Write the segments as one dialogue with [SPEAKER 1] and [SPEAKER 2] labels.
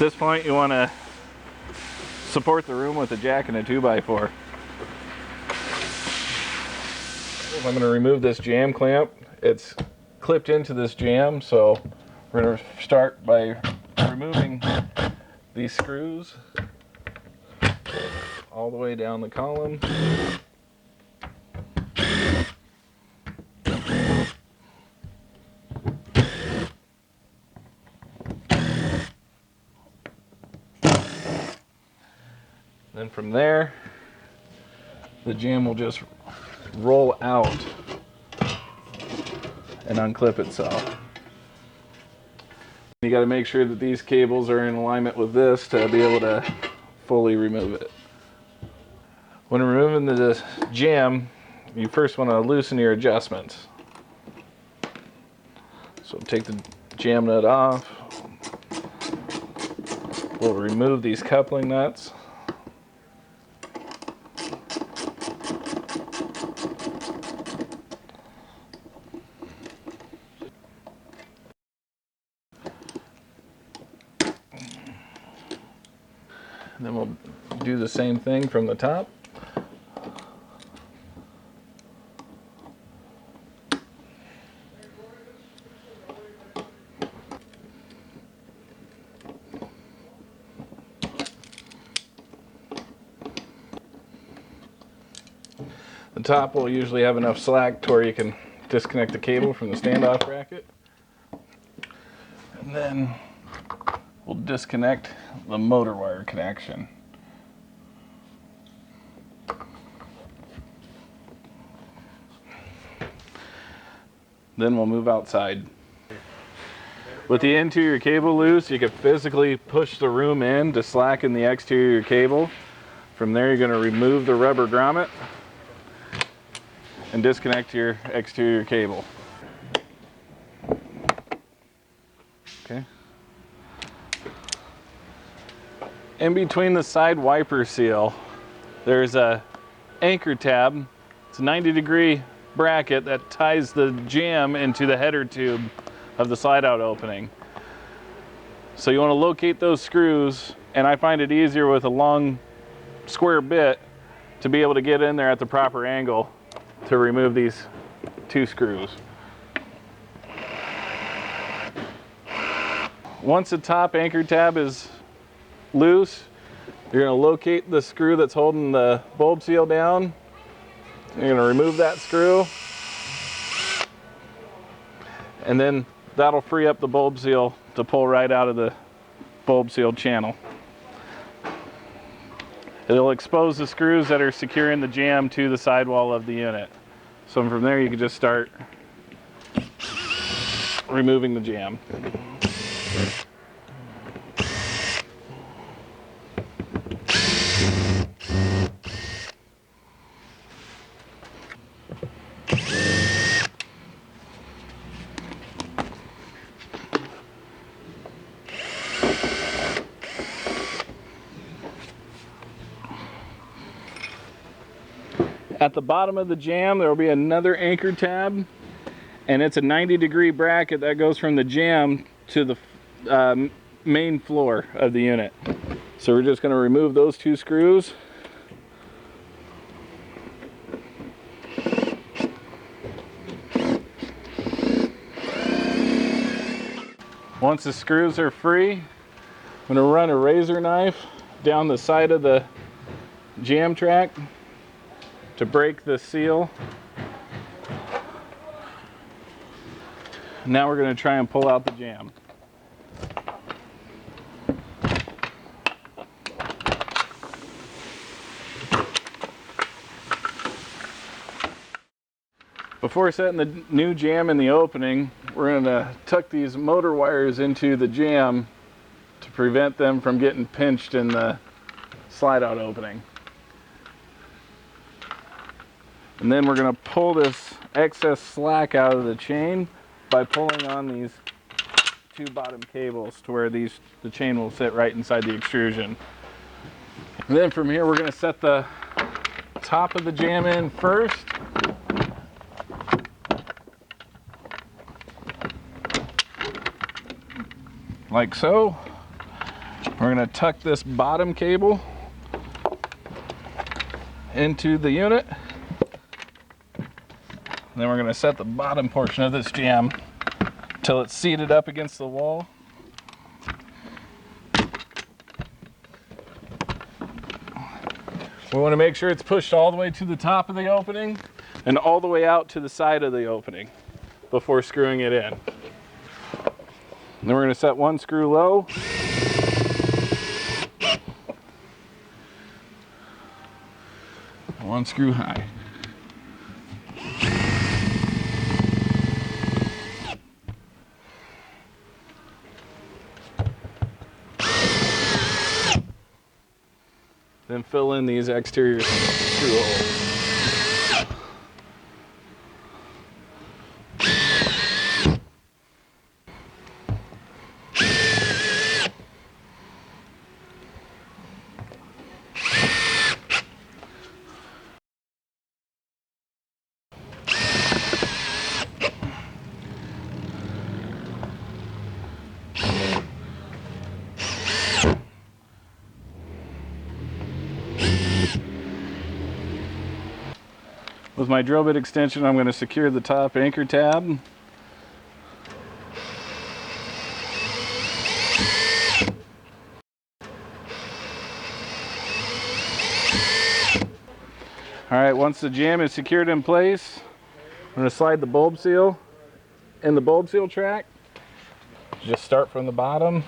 [SPEAKER 1] this point, you want to support the room with a jack and a 2x4. I'm going to remove this jamb clamp. It's clipped into this jamb, so we're going to start by removing these screws all the way down the column. Then from there, the jamb will just roll out and unclip itself. You got to make sure that these cables are in alignment with this to be able to fully remove it. When removing the jamb, you first want to loosen your adjustments. So take the jamb nut off. We'll remove these coupling nuts. And then we'll do the same thing from the top. The top will usually have enough slack to where you can disconnect the cable from the standoff bracket. And then we'll disconnect the motor wire connection. Then we'll move outside. With the interior cable loose, you can physically push the room in to slacken the exterior cable. From there, you're going to remove the rubber grommet and disconnect your exterior cable. Okay. In between the side wiper seal, there's a anchor tab. It's a 90-degree bracket that ties the jamb into the header tube of the slide out opening. So you want to locate those screws, and I find it easier with a long square bit to be able to get in there at the proper angle to remove these two screws. Once the top anchor tab is loose, you're going to locate the screw that's holding the bulb seal down. You're going to remove that screw, and then that'll free up the bulb seal to pull right out of the bulb seal channel. It'll expose the screws that are securing the jamb to the sidewall of the unit. So from there you can just start removing the jamb. At the bottom of the jamb, there will be another anchor tab, and it's a 90-degree bracket that goes from the jamb to the main floor of the unit. So we're just going to remove those two screws. Once the screws are free, I'm going to run a razor knife down the side of the jamb track to break the seal. Now we're going to try and pull out the jamb. Before setting the new jamb in the opening, we're going to tuck these motor wires into the jamb to prevent them from getting pinched in the slide out opening. And then we're going to pull this excess slack out of the chain by pulling on these two bottom cables to where the chain will sit right inside the extrusion. And then from here we're going to set the top of the jamb in first. Like so. We're going to tuck this bottom cable into the unit. Then we're going to set the bottom portion of this jamb till it's seated up against the wall. We want to make sure it's pushed all the way to the top of the opening and all the way out to the side of the opening before screwing it in. Then we're going to set one screw low. One screw high. Then fill in these exterior screw holes. With my drill bit extension, I'm going to secure the top anchor tab. Alright, once the jamb is secured in place, I'm going to slide the bulb seal in the bulb seal track. Just start from the bottom.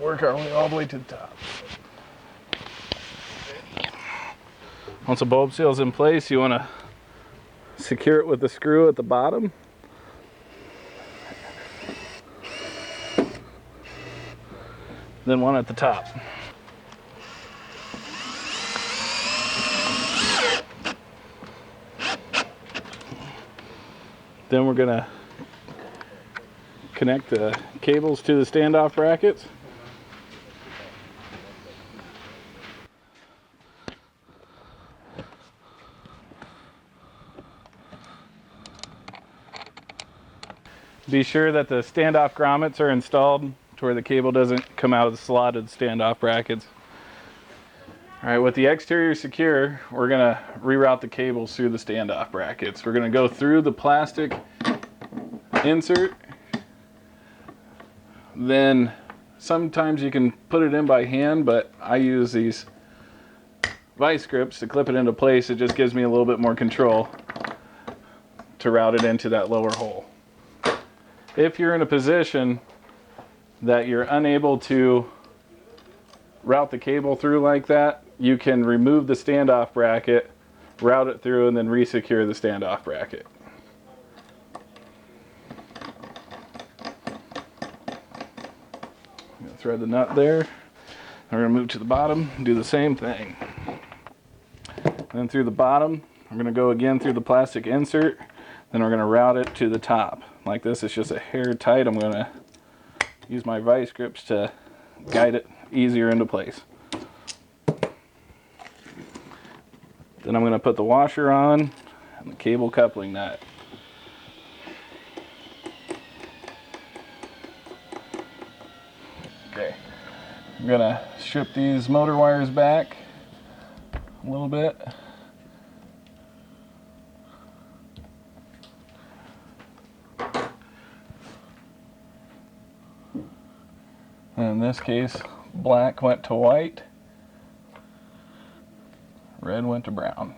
[SPEAKER 1] Work our way all the way to the top. Once the bulb seal is in place, you want to secure it with the screw at the bottom. Then one at the top. Then we're going to connect the cables to the standoff brackets. Be sure that the standoff grommets are installed to where the cable doesn't come out of the slotted standoff brackets. Alright, with the exterior secure, we're going to reroute the cables through the standoff brackets. We're going to go through the plastic insert. Then sometimes you can put it in by hand, but I use these vice grips to clip it into place. It just gives me a little bit more control to route it into that lower hole. If you're in a position that you're unable to route the cable through like that, you can remove the standoff bracket, route it through, and then resecure the standoff bracket. I'm going to thread the nut there. And we're going to move to the bottom and do the same thing. Then through the bottom, we're going to go again through the plastic insert. Then we're going to route it to the top. Like this, it's just a hair tight. I'm going to use my vice grips to guide it easier into place. Then I'm going to put the washer on and the cable coupling nut. Okay, I'm going to strip these motor wires back a little bit. In this case, black went to white, red went to brown.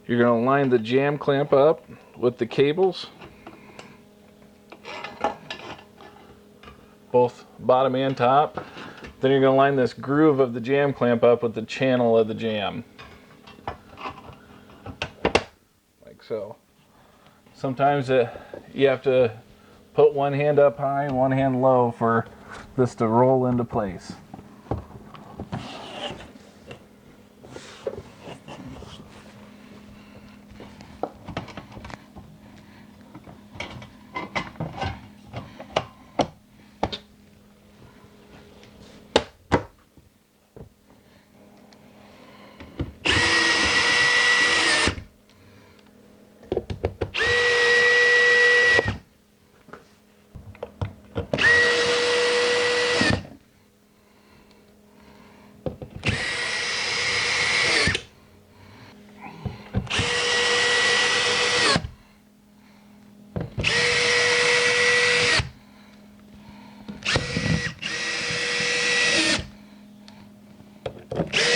[SPEAKER 1] You're going to line the jamb clamp up with the cables, both bottom and top. Then you're going to line this groove of the jamb clamp up with the channel of the jamb. So sometimes you have to put one hand up high and one hand low for this to roll into place.